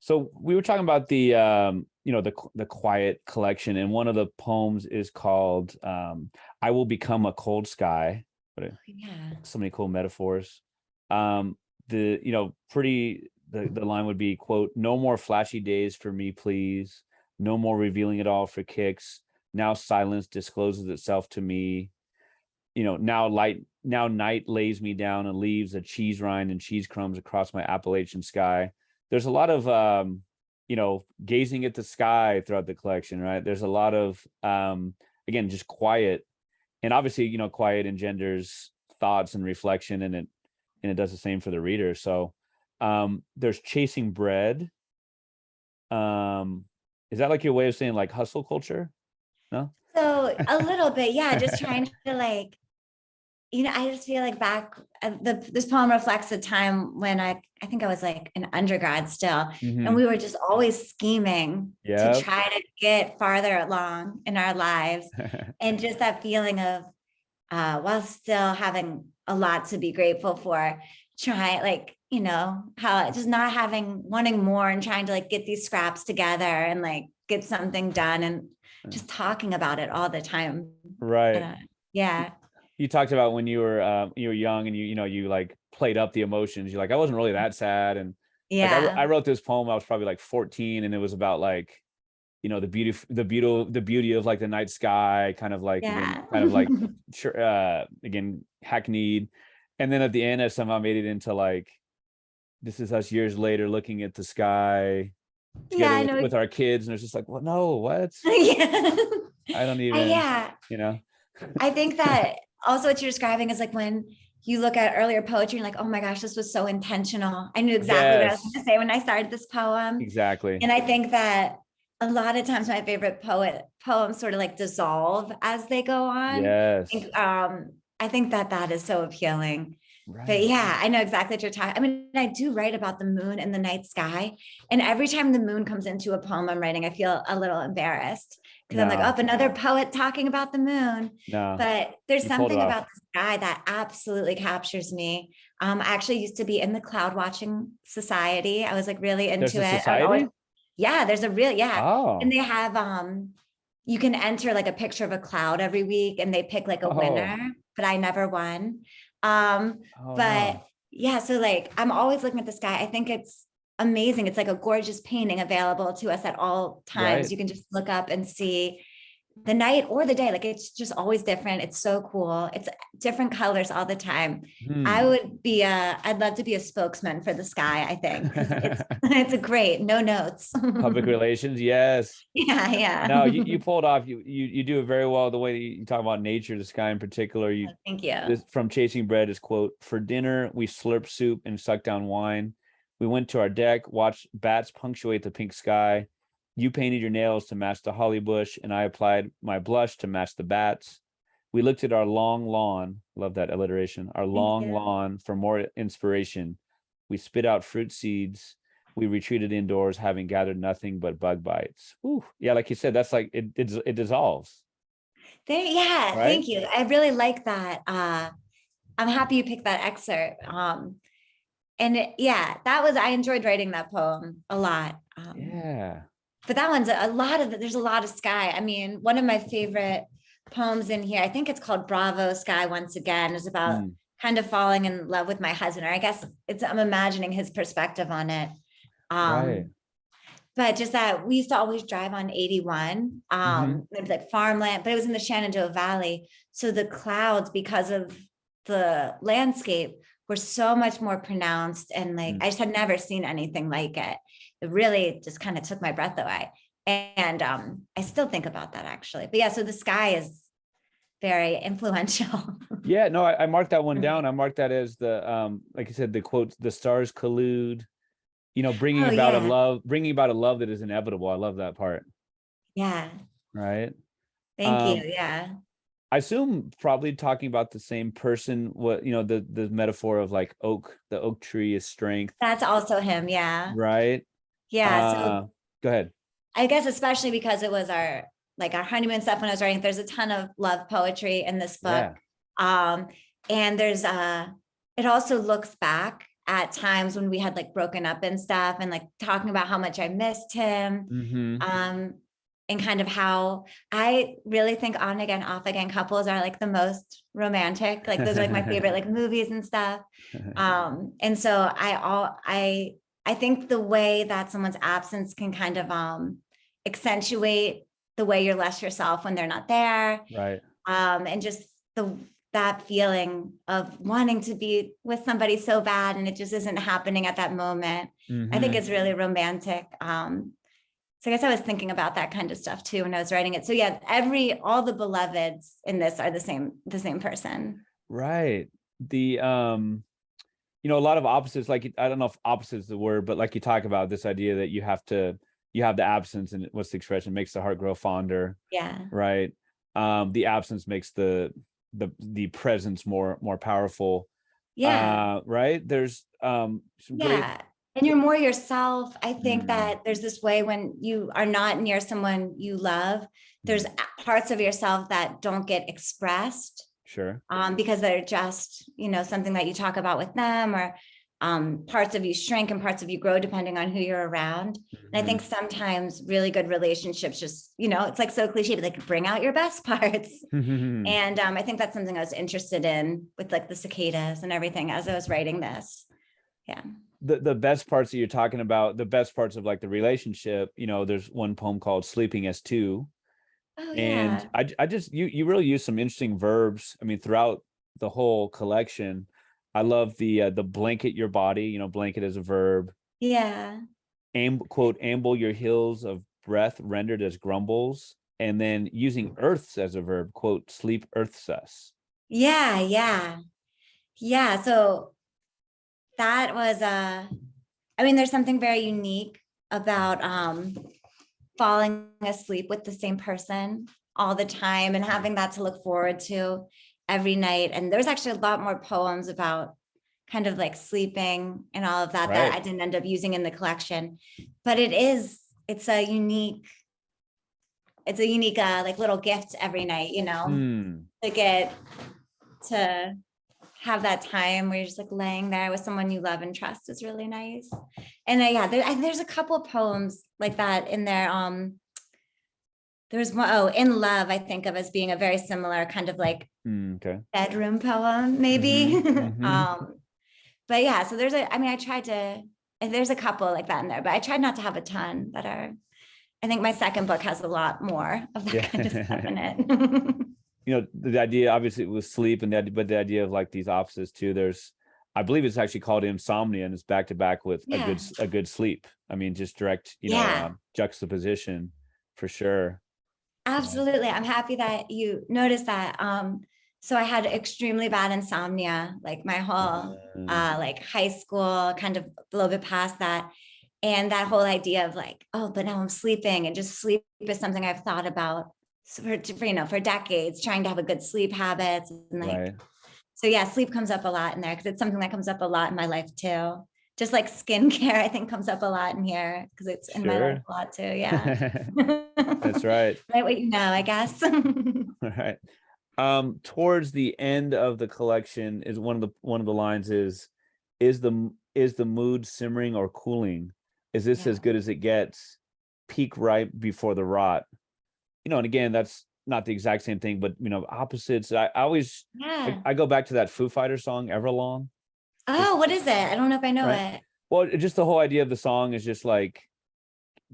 So we were talking about the the quiet collection, and one of the poems is called "I Will Become a Cold Sky." Yeah. So many cool metaphors. The the line would be, quote, "No more flashy days for me, please. No more revealing it all for kicks. Now silence discloses itself to me. Now night lays me down and leaves a cheese rind and cheese crumbs across my Appalachian sky." There's a lot of gazing at the sky throughout the collection, right? There's a lot of again, just quiet. And obviously, quiet engenders thoughts and reflection, and it does the same for the reader. So there's chasing bread. Is that like your way of saying like hustle culture? No? So a little bit, yeah, just trying to I just feel like this poem reflects a time when I think I was like an undergrad still, and we were just always scheming to try to get farther along in our lives. And just that feeling of, while still having a lot to be grateful for, how just not wanting more and trying to like get these scraps together and like get something done, and just talking about it all the time. Right. Yeah. You talked about when you were young, and you like played up the emotions. You're like, I wasn't really that sad. And yeah, like I wrote this poem, I was probably like 14, and it was about like, the beauty of like the night sky, kind of like, again, hackneyed. And then at the end, I somehow made it into like, this is us years later looking at the sky together with our kids, and it's just like, well, no, what? Yeah. I don't even, I think that also what you're describing is like when you look at earlier poetry and like, oh my gosh, this was so intentional. I knew exactly what I was going to say when I started this poem. Exactly. And I think that a lot of times my favorite poems sort of like dissolve as they go on. Yes. I think that is so appealing. Right. But yeah, I know exactly what you're talking. I mean, I do write about the moon and the night sky. And every time the moon comes into a poem I'm writing, I feel a little embarrassed because I'm like, oh, another poet talking about the moon. No. But there's something about the sky that absolutely captures me. I actually used to be in the cloud watching society. I was like really into it. Society? There's a real, Oh. And they have, you can enter like a picture of a cloud every week and they pick like a winner, but I never won. So like, I'm always looking at the sky. I think it's amazing. It's like a gorgeous painting available to us at all times. Right. You can just look up and see the night or the day. Like it's just always different. It's so cool. It's different colors all the time. I'd love to be a spokesman for the sky, I think. It's a great, no notes. Public relations. Yes. Yeah. No, you pulled off. You do it very well. The way that you talk about nature, the sky in particular. Thank you. This from Chasing Bread is, quote, "For dinner, we slurped soup and sucked down wine. We went to our deck, watched bats punctuate the pink sky. You painted your nails to match the holly bush, and I applied my blush to match the bats. We looked at our long lawn," love that alliteration, "our long lawn for more inspiration. We spit out fruit seeds. We retreated indoors, having gathered nothing but bug bites." Ooh, yeah, like you said, that's like it dissolves. Right? Thank you. I really like that. I'm happy you picked that excerpt. I enjoyed writing that poem a lot. But that one's there's a lot of sky. I mean, one of my favorite poems in here, I think it's called Bravo Sky Once Again, is about kind of falling in love with my husband, or I guess I'm imagining his perspective on it. But just that we used to always drive on 81. It was like farmland, but it was in the Shenandoah Valley. So the clouds, because of the landscape, were so much more pronounced. And like, I just had never seen anything like it. It really just kind of took my breath away. And I still think about that actually. But yeah, so the sky is very influential. Yeah, no, I marked that one down. I marked that as the, like you said, the quote, "The stars collude," bringing about a love that is inevitable. I love that part. Yeah. Right. Thank you. Yeah. I assume probably talking about the same person, what, the metaphor of like the oak tree is strength. That's also him. Yeah. Right. Yeah. So go ahead. I guess, especially because it was our honeymoon stuff when I was writing, there's a ton of love poetry in this book. And there's it also looks back at times when we had like broken up and stuff, and like talking about how much I missed him. And kind of how I really think on again, off again couples are like the most romantic. Like those are like my favorite like movies and stuff. And so I think the way that someone's absence can kind of accentuate the way you're less yourself when they're not there. Right. And just that feeling of wanting to be with somebody so bad and it just isn't happening at that moment. I think it's really romantic. So I guess I was thinking about that kind of stuff too when I was writing it. So yeah, all the beloveds in this are the same person. Right. The a lot of opposites, like I don't know if opposite is the word, but like you talk about this idea that you have the absence, and what's the expression, makes the heart grow fonder. Yeah. Right. The absence makes the presence more powerful. Yeah. Right. There's some great. And you're more yourself. I think that there's this way when you are not near someone you love, there's parts of yourself that don't get expressed. Sure. Because they're just, something that you talk about with them, or parts of you shrink and parts of you grow depending on who you're around. And I think sometimes really good relationships just, it's like so cliche, but like bring out your best parts. And I think that's something I was interested in with like the cicadas and everything as I was writing this. Yeah. The best parts that you're talking about, the best parts of like the relationship, there's one poem called Sleeping as Two. Oh, and yeah. I just, you really use some interesting verbs. I mean, throughout the whole collection, I love the blanket your body, blanket as a verb. Yeah. Quote, amble your hills of breath rendered as grumbles. And then using earths as a verb, quote, sleep earths us. Yeah. Yeah. Yeah. So that was there's something very unique about falling asleep with the same person all the time and having that to look forward to every night. And there's actually a lot more poems about kind of like sleeping and all of that that I didn't end up using in the collection. But it's a unique like little gift every night, to get to have that time where you're just like laying there with someone you love and trust is really nice. And there's a couple of poems like that in there. There's one, In Love, I think of as being a very similar kind of like bedroom poem, maybe. But yeah, so there's a couple like that in there, but I tried not to have a ton that are, I think my second book has a lot more of that kind of stuff in it. The idea obviously was sleep, and but the idea of like these opposites too. I believe it's actually called insomnia, and it's back to back with a good sleep. I mean, just direct, juxtaposition for sure. Absolutely. I'm happy that you noticed that. So I had extremely bad insomnia, like my whole like high school, kind of a little bit past that. And that whole idea of like, oh, but now I'm sleeping, and just sleep is something I've thought about for decades, trying to have a good sleep habits. And so yeah, sleep comes up a lot in there because it's something that comes up a lot in my life too. Just like skincare, I think comes up a lot in here because it's in my life a lot too. Yeah. That's right. Right, what I guess. Right. Towards the end of the collection is one of the lines is the mood simmering or cooling? Is this as good as it gets? Peak right before the rot. And again, that's not the exact same thing, but opposites. I always I go back to that Foo Fighters song Everlong. Oh, what is it? I don't know if I know it. Well, just the whole idea of the song is just like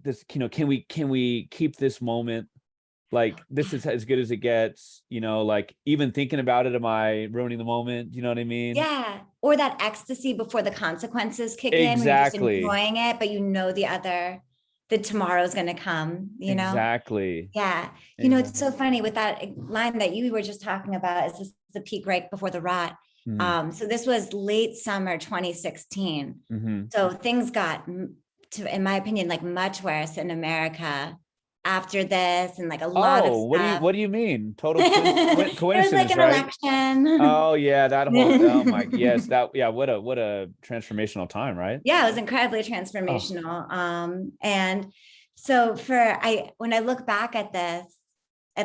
this, can we keep this moment? Like, this is as good as it gets, like even thinking about it, am I ruining the moment? You know what I mean? Yeah. Or that ecstasy before the consequences kick in, when you're just enjoying it, but the tomorrow's going to come, Exactly. Yeah. It's so funny with that line that you were just talking about, is this the peak right before the rot. So this was late summer 2016. So things got in my opinion, like much worse in America after this, and like a lot of stuff. What do you mean? Total coincidence, it was like an election. Oh yeah, that whole what a transformational time, right? Yeah, it was incredibly transformational. And so when I look back at this,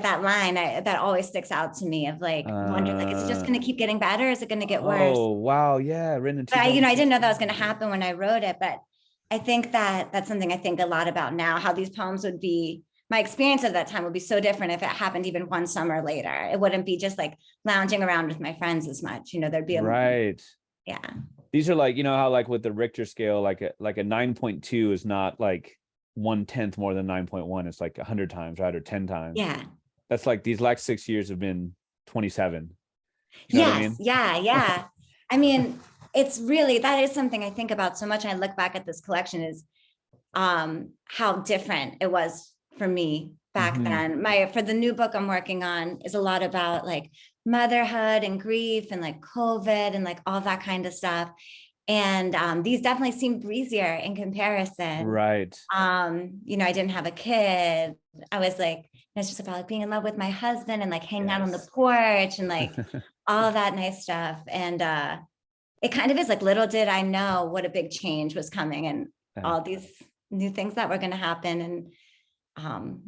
that line, that always sticks out to me of like wondering, like, is it just going to keep getting better? Is it going to get worse? Oh, wow. Yeah. Written in But I didn't know that was 2016. going to happen when I wrote it, but I think that that's something I think a lot about now, how these poems would be, my experience of that time would be so different if it happened even one summer later. It wouldn't be just like lounging around with my friends as much, there'd be Right. Yeah. These are like, how like with the Richter scale, like a 9.2 is not like 1/10 more than 9.1. It's like 100 times, right? Or 10 times. Yeah. That's like these last 6 years have been 27. You know what I mean? Yeah. I mean, it's really, that is something I think about so much. I look back at this collection is how different it was for me back then. For the new book I'm working on is a lot about like motherhood and grief and like COVID and like all that kind of stuff. And these definitely seem breezier in comparison. Right. I didn't have a kid. I was like, it's just about like being in love with my husband and like hanging out on the porch and like all of that nice stuff. And it kind of is like, little did I know what a big change was coming and all these new things that were going to happen. And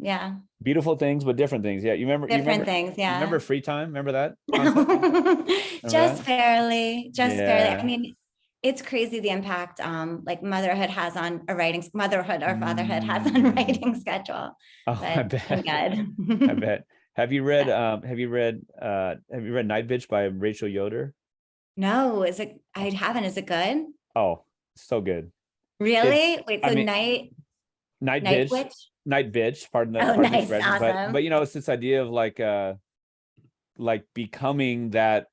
yeah. Beautiful things, but different things. Yeah. You remember things. Yeah. You remember Free Time? Remember that concept? Just barely. Yeah. I mean, it's crazy the impact like motherhood or fatherhood has on writing schedule. Oh, but I bet. I'm good. I bet. Have you read Night Bitch by Rachel Yoder? No, I haven't. Is it good? Oh, so good. Really? Wait, so Night Bitch? Witch? Night Bitch, pardon the nice, expression. awesome. But it's this idea of like becoming that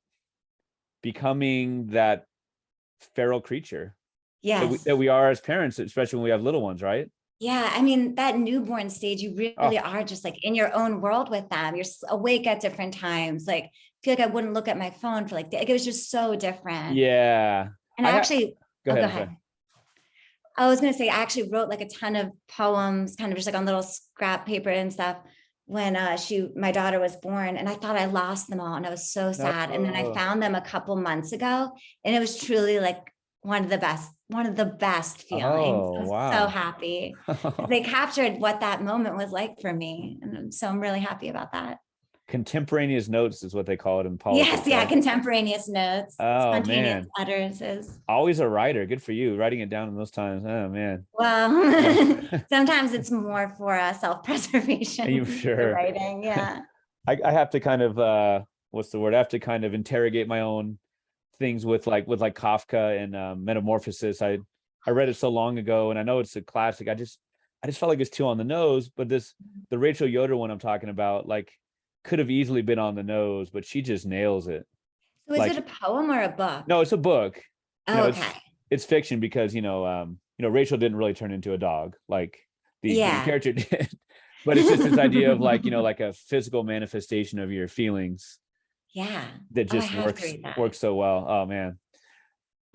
feral creature. Yes. That we are as parents, especially when we have little ones, right? Yeah, I mean, that newborn stage, you really are just like in your own world with them. You're awake at different times. Like, I feel like I wouldn't look at my phone for like it was just so different. Yeah. And go ahead. I was going to say, I actually wrote like a ton of poems, kind of just like on little scrap paper and stuff when my daughter was born, and I thought I lost them all and I was so sad. And then I found them a couple months ago and it was truly like one of the best feelings. Oh, I was wow. so happy. They captured what that moment was like for me. And so I'm really happy about that. Contemporaneous notes is what they call it in politics. Yes, yeah, right? Contemporaneous notes. Oh, spontaneous man. utterances. Always a writer. Good for you, writing it down in those times. Oh, man. Well, sometimes it's more for self-preservation. Sure. Writing, yeah. I have to kind of what's the word? I have to kind of interrogate my own things with Kafka and Metamorphosis. I read it so long ago, and I know it's a classic. I just felt like it's too on the nose. But the Rachel Yoder one I'm talking about, like, could have easily been on the nose, but she just nails it. So is it a poem or a book? No, it's a book. Oh, okay. It's fiction because Rachel didn't really turn into a dog like the character did. But it's just this idea of like a physical manifestation of your feelings. Yeah. That just works so well. Oh man.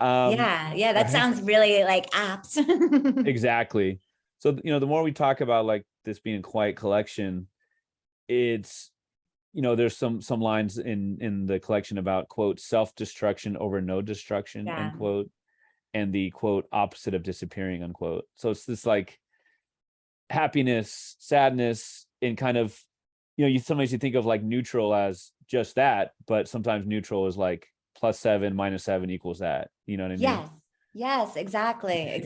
Yeah. That sounds really like apt. Exactly. So the more we talk about like this being a quiet collection, it's there's some lines in the collection about quote self-destruction over no destruction, unquote, and the quote opposite of disappearing, unquote. So it's this like happiness, sadness, and kind of sometimes you think of like neutral as just that, but sometimes neutral is like +7 -7 equals that. You know what I mean? Yes, exactly.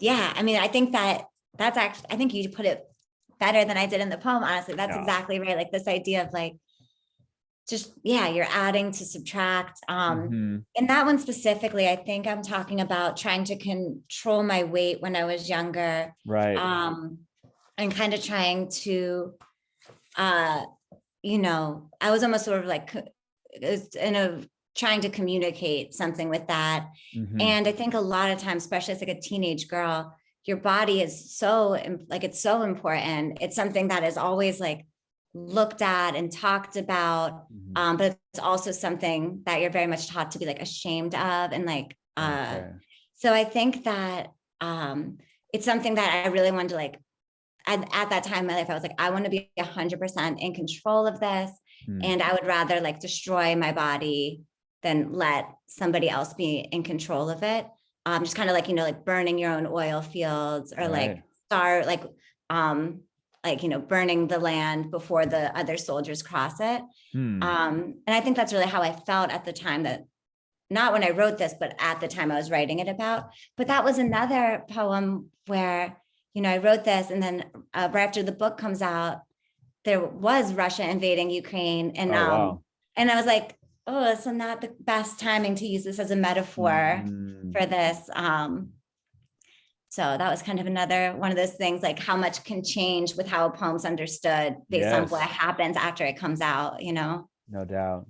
Yeah. I mean, I think that's actually, I think you put it better than I did in the poem. Honestly, that's exactly right. Like this idea of like, just, you're adding to subtract. In that one specifically, I think I'm talking about trying to control my weight when I was younger. Right. And kind of trying to, I was almost sort of like trying to communicate something with that. And I think a lot of times, especially as like a teenage girl, your body is so like, it's so important. It's something that is always like looked at and talked about. But it's also something that you're very much taught to be like ashamed of. And like, so I think that it's something that I really wanted to like, at that time in my life, I was like, I want to be 100% in control of this. And I would rather like destroy my body than let somebody else be in control of it. Just kind of like, like burning your own oil fields or like start like, like, burning the land before the other soldiers cross it. Hmm. And I think that's really how I felt at the time, that not when I wrote this, but at the time I was writing it about. But that was another poem where, I wrote this, and then right after the book comes out, there was Russia invading Ukraine. And Oh, wow. and I was like, oh, so not the best timing to use this as a metaphor for this. So that was kind of another one of those things, like how much can change with how a poem's understood based on what happens after it comes out, No doubt.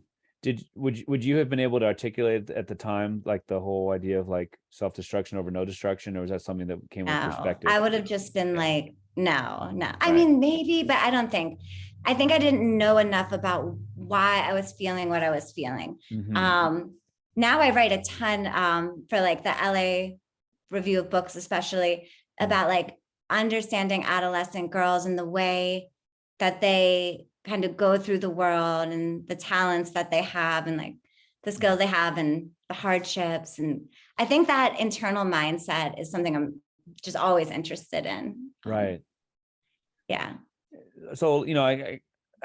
Would you have been able to articulate at the time, like the whole idea of like self-destruction over no destruction, or was that something that came with No, perspective? I would have just been like, no. I Right. mean, maybe, but I don't think. I think I didn't know enough about why I was feeling what I was feeling. Now I write a ton for like the LA Review of Books, especially about like understanding adolescent girls and the way that they kind of go through the world and the talents that they have and like the skills they have and the hardships. And I think that internal mindset is something I'm just always interested in. Right. Yeah. So, I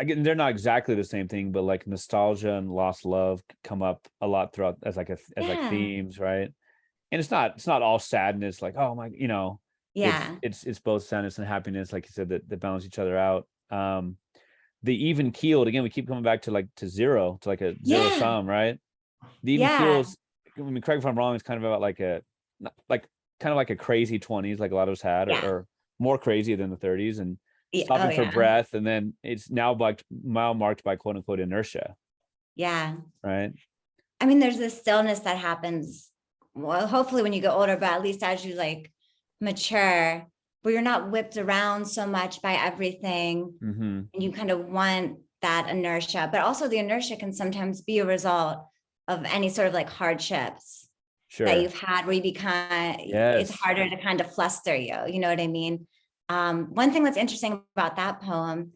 get, they're not exactly the same thing, but like nostalgia and lost love come up a lot throughout as like like themes, right? And it's not all sadness, like, oh my, Yeah. it's both sadness and happiness, like you said, that balance each other out. The even keeled, again, we keep coming back to like to zero, to like a zero sum, right? The even keels, I mean, correct me if I'm wrong, it's kind of about like kind of like a crazy 20s, like a lot of us had, or more crazy than the 30s, and stopping for breath, and then it's now marked by quote unquote inertia. Yeah. Right. I mean, there's this stillness that happens, well, hopefully when you get older, but at least as you like mature, where you're not whipped around so much by everything, and you kind of want that inertia. But also the inertia can sometimes be a result of any sort of like hardships that you've had, where you become, it's harder to kind of fluster you, you know what I mean? One thing that's interesting about that poem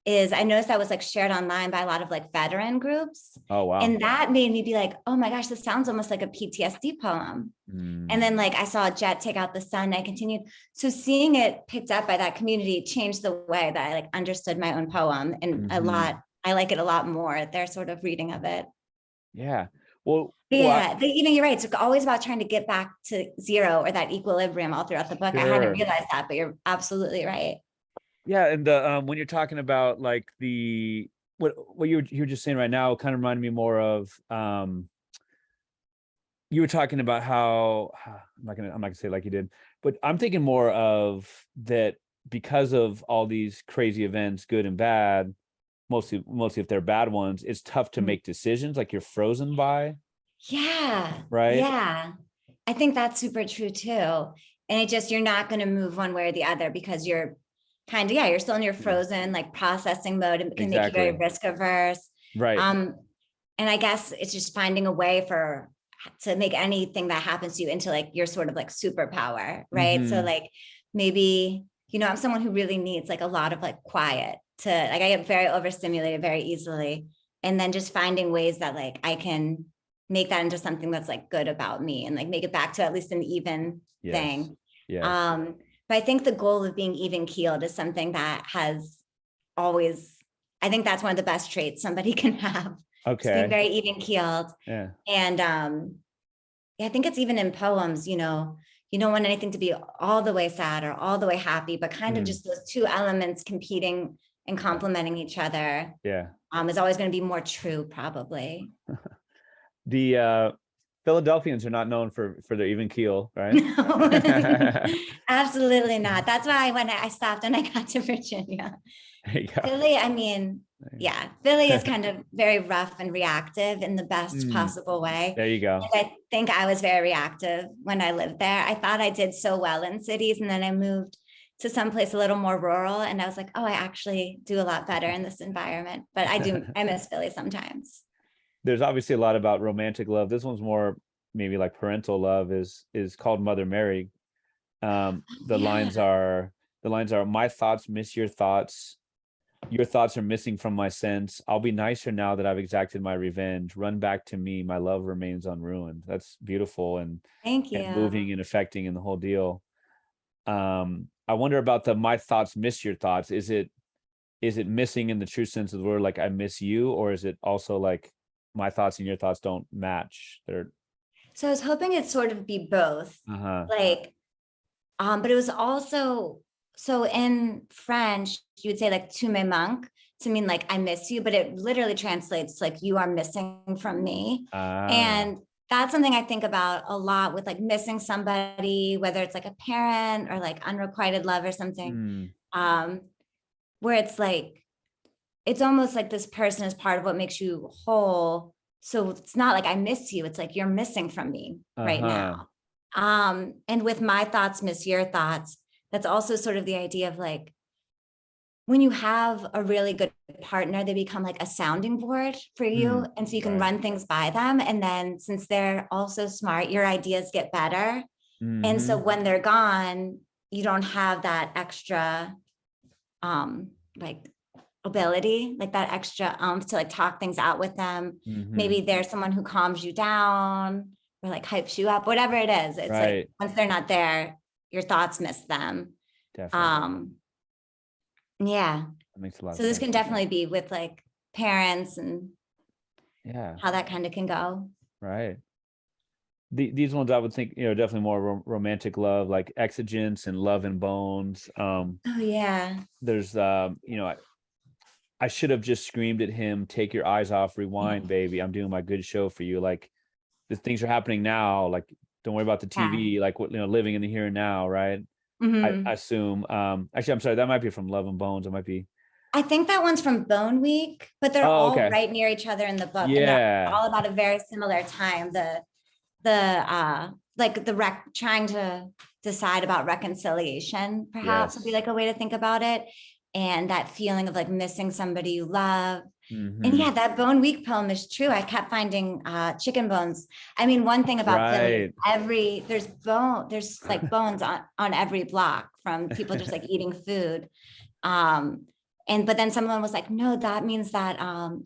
is I noticed that was like shared online by a lot of like veteran groups. Oh, wow. And that made me be like, oh my gosh, this sounds almost like a PTSD poem. And then like I saw Jet take out the sun, I continued. So seeing it picked up by that community changed the way that I like understood my own poem, and a lot, I like it a lot more, their sort of reading of it. Yeah. Well, you're right. It's always about trying to get back to zero or that equilibrium all throughout the book. I hadn't realized that, but you're absolutely right. Yeah, and the when you're talking about like the what you're just saying right now, kind of reminded me more of you were talking about how I'm not gonna say it like you did, but I'm thinking more of that because of all these crazy events, good and bad, mostly if they're bad ones, it's tough to make decisions, like you're frozen by. Yeah. Right. Yeah. I think that's super true too. And you're not going to move one way or the other because you're kind of, you're still in your frozen like processing mode, and it can make you very risk averse. Right. And I guess it's just finding a way to make anything that happens to you into like your sort of like superpower. Right. So like maybe, I'm someone who really needs like a lot of like quiet to like, I get very overstimulated very easily. And then just finding ways that like I can make that into something that's like good about me and like make it back to at least an even thing. But I think the goal of being even keeled is something that has always, I think that's one of the best traits somebody can have. Okay. Being very even keeled. Yeah. And I think it's even in poems, you don't want anything to be all the way sad or all the way happy, but kind of just those two elements competing and complementing each other. Yeah. Is always going to be more true, probably. The Philadelphians are not known for their even keel, right? No, absolutely not. That's why when I stopped and I got to Virginia. Philly, I mean, Philly is kind of very rough and reactive in the best possible way. There you go. And I think I was very reactive when I lived there. I thought I did so well in cities, and then I moved to someplace a little more rural, and I was like, oh, I actually do a lot better in this environment. But I miss Philly sometimes. There's obviously a lot about romantic love. This one's more maybe like parental love, is called Mother Mary. The lines are my thoughts miss your thoughts. Your thoughts are missing from my sense. I'll be nicer now that I've exacted my revenge. Run back to me. My love remains unruined. That's beautiful and thank you. And moving and affecting and the whole deal. I wonder about the my thoughts miss your thoughts. Is it missing in the true sense of the word, like I miss you, or is it also like my thoughts and your thoughts don't match? They're So I was hoping it'd sort of be both. uh-huh. Like, but it was also, so in French, you would say like tu me manques to mean like I miss you, but it literally translates to like you are missing from me. Ah, And that's something I think about a lot with like missing somebody, whether it's like a parent or like unrequited love or something. hmm, Um, where it's like, it's almost like this person is part of what makes you whole. So it's not like I miss you, it's like you're missing from me right uh-huh. now. And with my thoughts miss your thoughts, that's also sort of the idea of like when you have a really good partner, they become like a sounding board for Hmm, you. And so you can right. run things by them. And then since they're also smart, your ideas get better. And so Mm-hmm. when they're gone, you don't have that extra like ability, like that extra to like talk things out with them. Mm-hmm. Maybe there's someone who calms you down or like hypes you up, whatever it is. It's like Right. once they're not there, your thoughts miss them. Definitely. Um, yeah. That makes a lot of So this sense. can definitely be with like parents and Yeah, how that kind of can go. right. These ones I would think, definitely more romantic love, like Exigence and Love and Bones. Oh yeah. There's I should have just screamed at him, take your eyes off, rewind, baby. I'm doing my good show for you. Like the things are happening now. Like, don't worry about the Yeah. TV, like what living in the here and now, right? I Mhm. assume. Actually, I'm sorry, that might be from Love and Bones. It might be. I think that one's from Bone Week, but they're Oh, all okay. right near each other in the book, and they're Yeah. all about a very similar time. Like the trying to decide about reconciliation, perhaps would be Yes. like a way to think about it. And that feeling of like missing somebody you love. And Mm-hmm. yeah, that Bone Week poem is true. I kept finding chicken bones. I mean, one thing about Philly is Right. there's like bones on every block from people just like eating food. Um, but then someone was like, no, that means that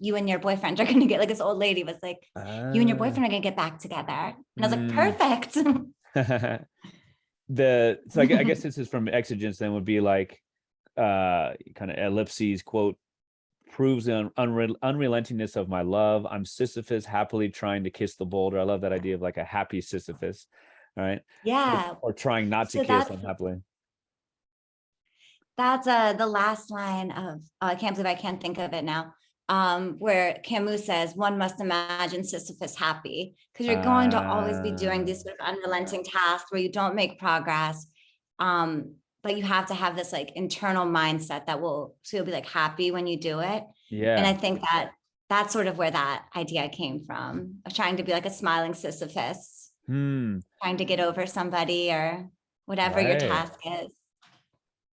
you and your boyfriend are gonna get, like this old lady was like, you and your Ah. boyfriend are gonna get back together. And I was like, Mm. perfect. I guess this is from Exigence, then would be like kind of ellipses quote, proves the unrelentingness of my love. I'm Sisyphus happily trying to kiss the boulder. I love that idea of like a happy Sisyphus. All right. Yeah. Or trying not to So kiss that's unhappily. that's the last line of I can't believe I can't think of it now. Where Camus says one must imagine Sisyphus happy because you're going to always be doing Uh these sort of unrelenting tasks where you don't make progress. But you have to have this like internal mindset that will so you'll be like happy when you do it. And I yeah. think that that's sort of where that idea came from of trying to be like a smiling Sisyphus, Hmm. trying to get over somebody or whatever your Right. task is.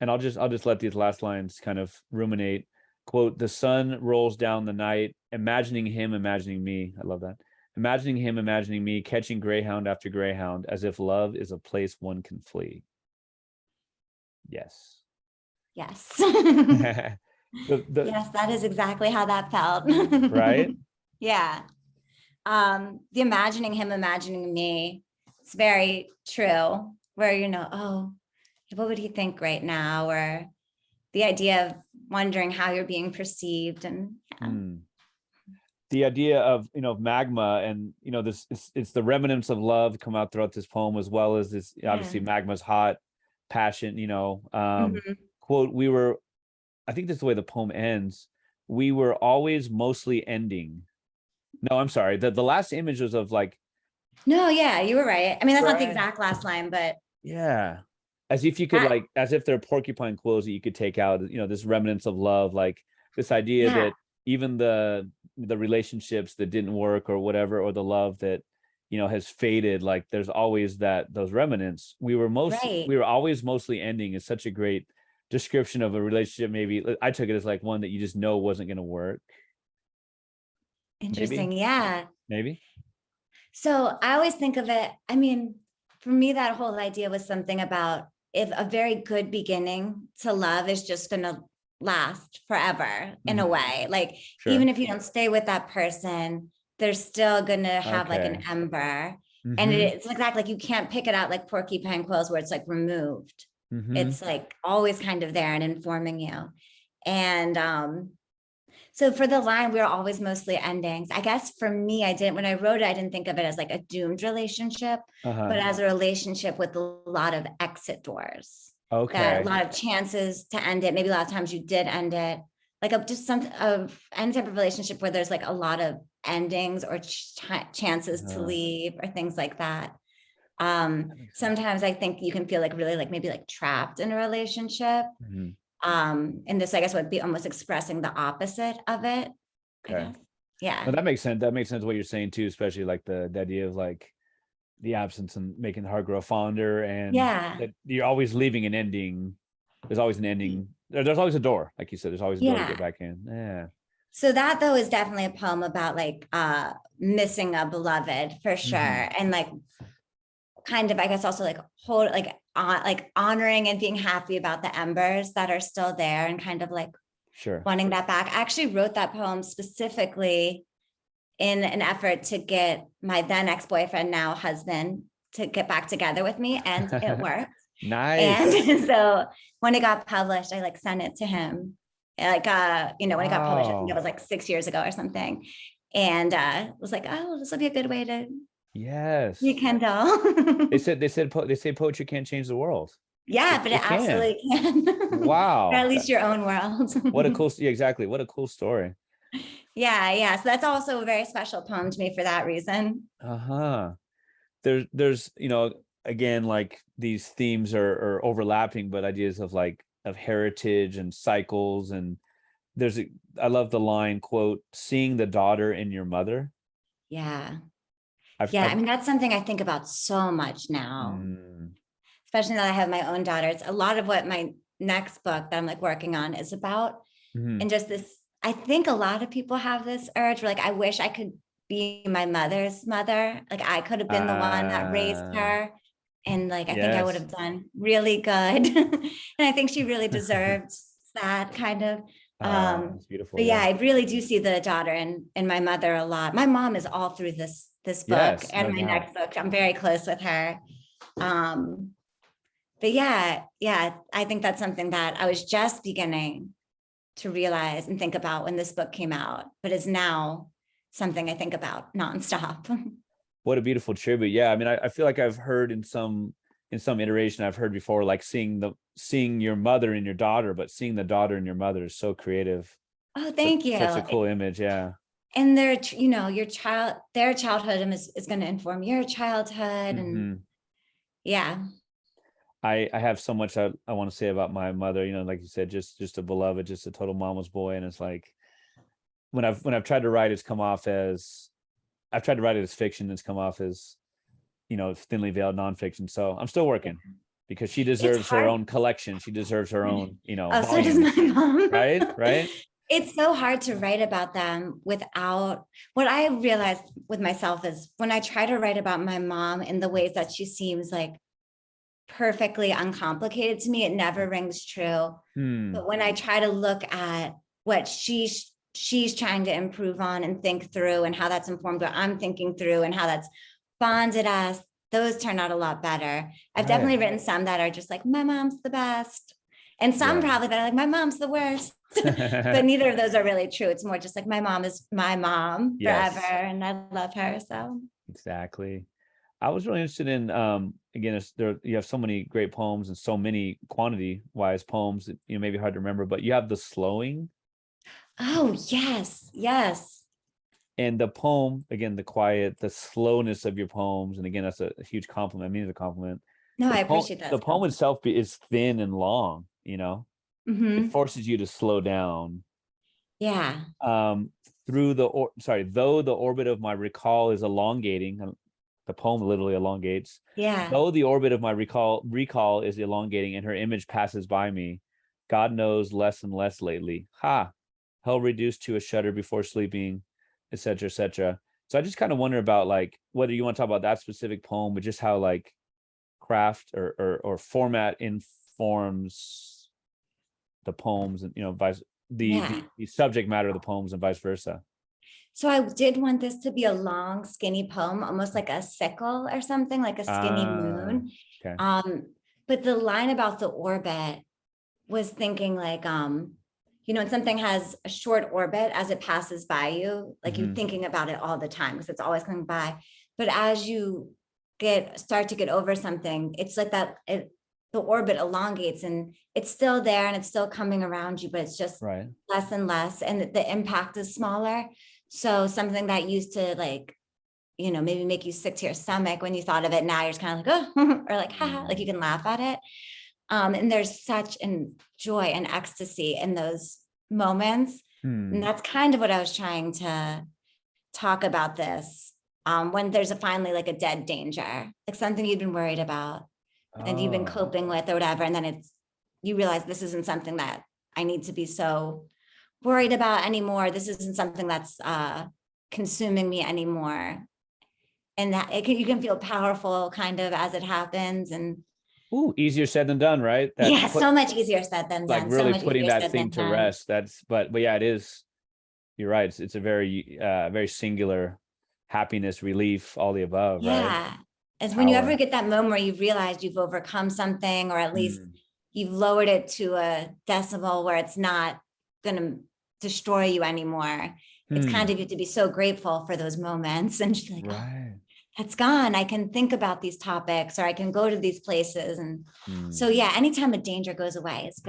And I'll just let these last lines kind of ruminate. Quote, the sun rolls down the night, imagining him, imagining me. I love that. Imagining him, imagining me, catching greyhound after greyhound, as if love is a place one can flee. Yes. Yes. the Yes, that is exactly how that felt. right. Yeah. The imagining him, imagining me, it's very true. Where, oh, what would he think right now? Or the idea of wondering how you're being perceived. And yeah. Hmm. The idea of magma, and this it's the remnants of love come out throughout this poem, as well as this Yeah. obviously magma's hot passion. Mhm. Quote, we were, I think that's the way the poem ends. We were always mostly ending. No, I'm sorry. The last image was of like, No, yeah, you were right. I mean, that's not the right. exact last line, but Yeah. As if you could that, like, as if they're porcupine quills that you could take out, this remnants of love, like this idea yeah, that even the relationships that didn't work or whatever, or the love that, has faded, like there's always those remnants. right. We were always mostly ending is such a great description of a relationship. Maybe I took it as like one that you just know wasn't going to work. Maybe, Interesting. Yeah. maybe. So I always think of it, I mean, for me, that whole idea was something about if a very good beginning to love is just going to last forever in a Mhm. way. Like, Sure. even if you don't stay with that person, they're still going to have like an Okay. ember. And Mm-hmm. it's exactly like you can't pick it out like porcupine quills where it's like removed. It's like always kind of there and informing you. And so for the line, we were always mostly endings. I guess for me, when I wrote it, I didn't think of it as like a doomed relationship, but as a relationship with a lot of exit doors. That a lot of chances to end it. Maybe a lot of times you did end it. Like just any type of relationship where there's like a lot of endings or chances to leave or things like that. Sometimes I think you can feel like really like maybe like trapped in a relationship. And this, I guess, would be almost expressing the opposite of it. Okay. Yeah. Well, that makes sense. That makes sense what you're saying too, especially like the idea of like the absence and making the heart grow fonder, and that you're always leaving an ending. There's always an ending. There's always a door, like you said. There's always a door to get back in. Yeah. So that though is definitely a poem about like missing a beloved for sure, and like kind of, I guess, also like honoring and being happy about the embers that are still there, and kind of like wanting that back. I actually wrote that poem specifically in an effort to get my then ex-boyfriend, now husband, to get back together with me, and it worked. Nice. And so when it got published, I like sent it to him. Like when it got published, I think it was like 6 years ago or something. And was like, oh, this will be a good way to rekindle. They say poetry can't change the world. Yeah, but it absolutely can. Wow. Or at least your own world. What a cool, exactly. What a cool story. Yeah. So that's also a very special poem to me for that reason. There's, again, like these themes are overlapping, but ideas of like of heritage and cycles. And I love the line, quote, "Seeing the daughter in your mother." Yeah. I mean, that's something I think about so much now, especially now that I have my own daughter. It's a lot of what my next book that I'm like working on is about. And just this, I think a lot of people have this urge where like, I wish I could be my mother's mother. Like I could have been the one that raised her. And like, I think I would have done really good. And I think she really deserves that kind of. That's beautiful. But I really do see the daughter in my mother a lot. My mom is all through this book and my next book. I'm very close with her. But I think that's something that I was just beginning to realize and think about when this book came out, but is now something I think about nonstop. What a beautiful tribute. Yeah. I mean, I feel like I've heard in some iteration I've heard before, like seeing your mother in your daughter, but seeing the daughter in your mother is so creative. Oh, thank you. Such a cool image. Yeah. And their childhood is going to inform your childhood. And I have so much I want to say about my mother, like you said, just a beloved, just a total mama's boy. And it's like, when I've tried to write, I've tried to write it as fiction. It's come off as, thinly veiled nonfiction. So I'm still working because she deserves her own collection. She deserves her own, so does my mom. Right. It's so hard to write about them without, what I realized with myself is when I try to write about my mom in the ways that she seems like perfectly uncomplicated to me, it never rings true. But when I try to look at what she's trying to improve on and think through, and how that's informed what I'm thinking through, and how that's bonded us, those turn out a lot better. I've definitely written some that are just like, my mom's the best. And some probably that are like, my mom's the worst. But neither of those are really true. It's more just like, my mom is my mom forever, and I love her. So exactly. I was really interested in, again, you have so many great poems and so many quantity-wise poems that, maybe hard to remember, but you have the slowing. Oh, yes. And the poem, again, the quiet, the slowness of your poems. And again, that's a huge compliment. I mean, it's a compliment. No, I appreciate that. The poem itself is thin and long, it forces you to slow down. Yeah. Though the orbit of my recall is elongating, the poem literally elongates. Yeah. Though the orbit of my recall is elongating and her image passes by me, God knows less and less lately. Hell reduced to a shudder before sleeping, etc., etc. So I just kind of wonder about like whether you want to talk about that specific poem, but just how like craft or format informs the poems, and the subject matter of the poems and vice versa. So I did want this to be a long, skinny poem, almost like a sickle or something, like a skinny moon. Okay. But the line about the orbit was thinking like, when something has a short orbit as it passes by you, like you're thinking about it all the time because it's always coming by. But as you start to get over something, it's like the orbit elongates and it's still there and it's still coming around you, but it's just less and less, and the impact is smaller. So something that used to like, maybe make you sick to your stomach when you thought of it, now you're just kind of like, oh, or like, haha, like you can laugh at it. And there's such joy and ecstasy in those moments. And that's kind of what I was trying to talk about this. When there's finally like a dead danger, like something you've been worried about and you've been coping with or whatever. And then you realize this isn't something that I need to be so worried about anymore. This isn't something that's consuming me anymore. And that you can feel powerful kind of as it happens. And easier said than done, right? So much easier said than done. Like really so much putting that thing to done. rest. But yeah, it is. You're right. It's a very, very singular happiness, relief, all the above. Yeah. Right? It's when you ever get that moment where you've realized you've overcome something, or at least you've lowered it to a decimal where it's not going to destroy you anymore. It's kind of you to be so grateful for those moments and just like, that's gone. I can think about these topics, or I can go to these places. And so, yeah, anytime a danger goes away, it's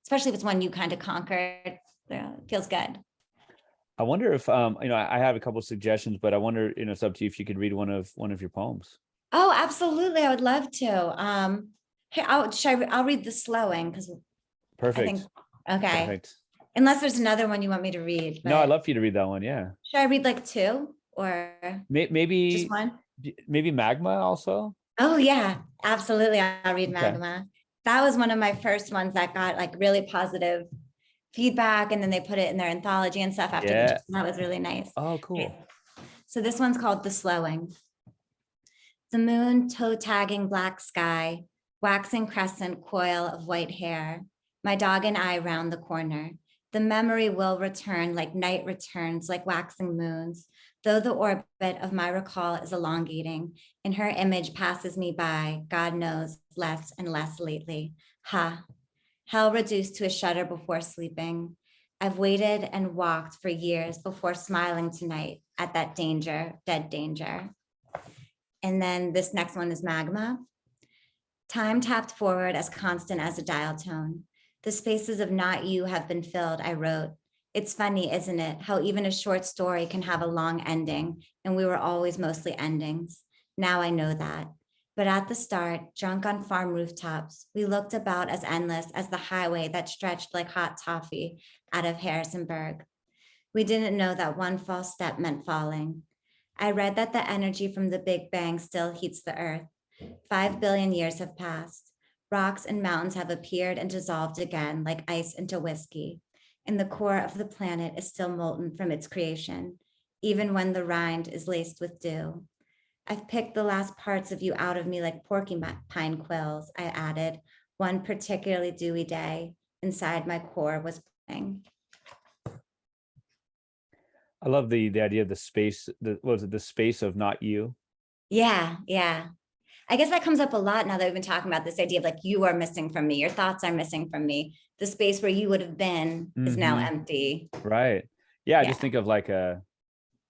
especially if it's one you kind of conquered, it feels good. I wonder if, I have a couple of suggestions, but I wonder, it's up to you if you could read one of your poems. Oh, absolutely. I would love to. Hey, I'll read the slowing because Perfect. Okay. Perfect. Unless there's another one you want me to read. No, I'd love for you to read that one. Yeah. Should I read like two or maybe just one? Maybe Magma also. Oh yeah, absolutely. I'll read Magma. That was one of my first ones that got like really positive feedback, and then they put it in their anthology and stuff after that was really nice. Oh, cool. Okay. So this one's called The Slowing. The moon toe tagging black sky, waxing crescent coil of white hair, my dog and I round the corner. The memory will return like night returns, like waxing moons, though the orbit of my recall is elongating, and her image passes me by, God knows, less and less lately. Ha, hell reduced to a shudder before sleeping. I've waited and walked for years before smiling tonight at that danger, dead danger. And then this next one is Magma. Time tapped forward as constant as a dial tone. The spaces of not you have been filled, I wrote. It's funny, isn't it, how even a short story can have a long ending, and we were always mostly endings. Now I know that. But at the start, drunk on farm rooftops, we looked about as endless as the highway that stretched like hot toffee out of Harrisonburg. We didn't know that one false step meant falling. I read that the energy from the Big Bang still heats the earth. 5 billion years have passed. Rocks and mountains have appeared and dissolved again like ice into whiskey. And the core of the planet is still molten from its creation, even when the rind is laced with dew. I've picked the last parts of you out of me like porcupine quills, I added, one particularly dewy day. Inside my core was burning. I love the idea of the space, the space of not you? Yeah. I guess that comes up a lot now that we've been talking about this idea of like, you are missing from me, your thoughts are missing from me. The space where you would have been is now empty. Right. Yeah, I just think of like a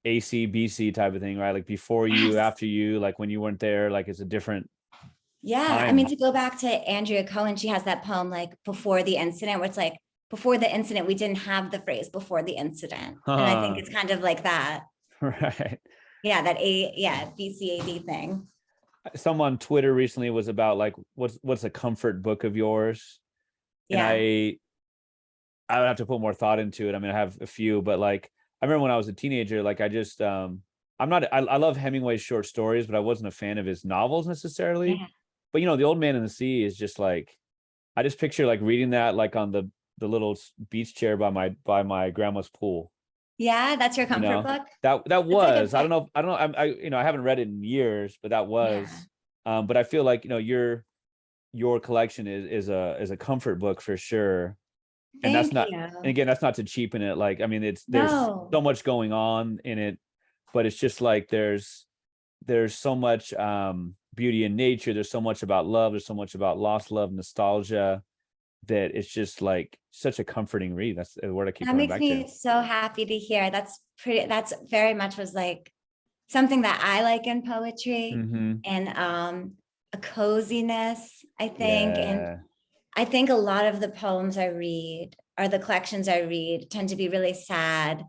AC, BC type of thing, right? Like before you, after you, like when you weren't there, like it's a different time. I mean, to go back to Andrea Cohen, she has that poem like Before the Incident, where it's like, before the incident, we didn't have the phrase before the incident. And I think it's kind of like that. Right. Yeah, that BCAD thing. Someone on Twitter recently was about like, what's a comfort book of yours? And I would have to put more thought into it. I mean, I have a few, but like, I remember when I was a teenager, like I just, I love Hemingway's short stories, but I wasn't a fan of his novels necessarily. Yeah. But The Old Man and the Sea is just like, I just picture like reading that like on the little beach chair by my grandma's pool. Yeah, that's your comfort book. That was. I don't know. I haven't read it in years, but that was. Yeah. But I feel like your collection is a comfort book for sure. And that's not. And again, that's not to cheapen it. Like I mean, there's so much going on in it, but it's just like there's so much beauty in nature. There's so much about love. There's so much about lost love, nostalgia, that it's just like such a comforting read. That's the word I keep That coming makes back to. me so happy to hear. That's very much was like something that I like in poetry, Mm-hmm. and a coziness, I think. And Yeah. I think a lot of the poems I read, or the collections I read, tend to be really sad.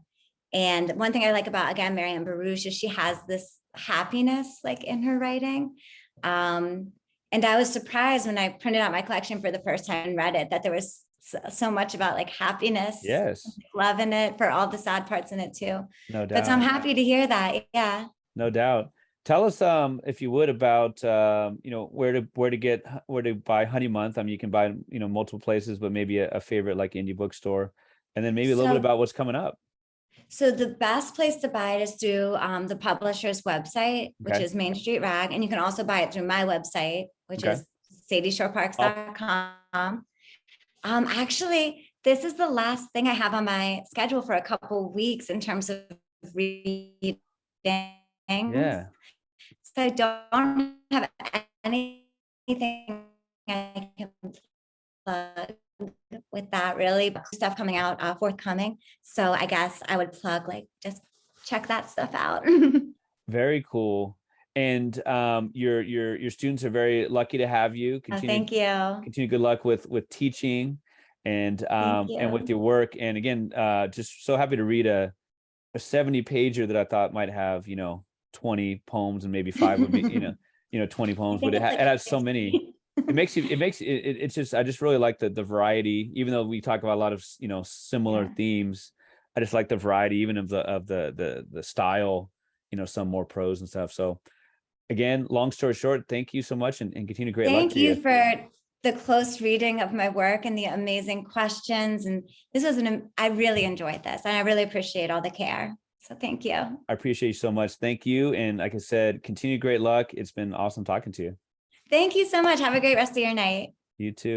And one thing I like about, again, Marianne Baruch, is she has this happiness like in her writing. And I was surprised when I printed out my collection for the first time and read it, that there was so much about like happiness, Yes. love in it, for all the sad parts in it too. No But so I'm doubt. happy to hear that. Yeah. No doubt. Tell us, if you would, about where to buy Honey Month. I mean, you can buy multiple places, but maybe a favorite like indie bookstore, and then maybe a little bit So about what's coming up. So the best place to buy it is through the publisher's website, which Okay. is Main Street Rag. And you can also buy it through my website, which Okay. is sadieshorrparks.com. Actually, this is the last thing I have on my schedule for a couple weeks in terms of readings. Yeah. So I don't have anything I can plug with that, really. Stuff coming out, forthcoming. So I guess I would plug, like, just check that stuff out. Very cool. And your students are very lucky to have you. Thank you. Continue good luck with teaching and Thank with you. your work. And again, just so happy to read a 70 pager that I thought might have 20 poems, and maybe 5 would be 20 poems, but it has so many. It's just, I just really like the variety, even though we talk about a lot of similar themes. I just like the variety, even of the style, some more prose and stuff. So again, long story short, thank you so much, and continue great luck Thank to you you. for the close reading of my work and the amazing questions. And this was I really enjoyed this, and I really appreciate all the care. So thank you. I appreciate you so much. Thank you. And like I said, continue great luck. It's been awesome talking to you. Thank you so much. Have a great rest of your night. You too.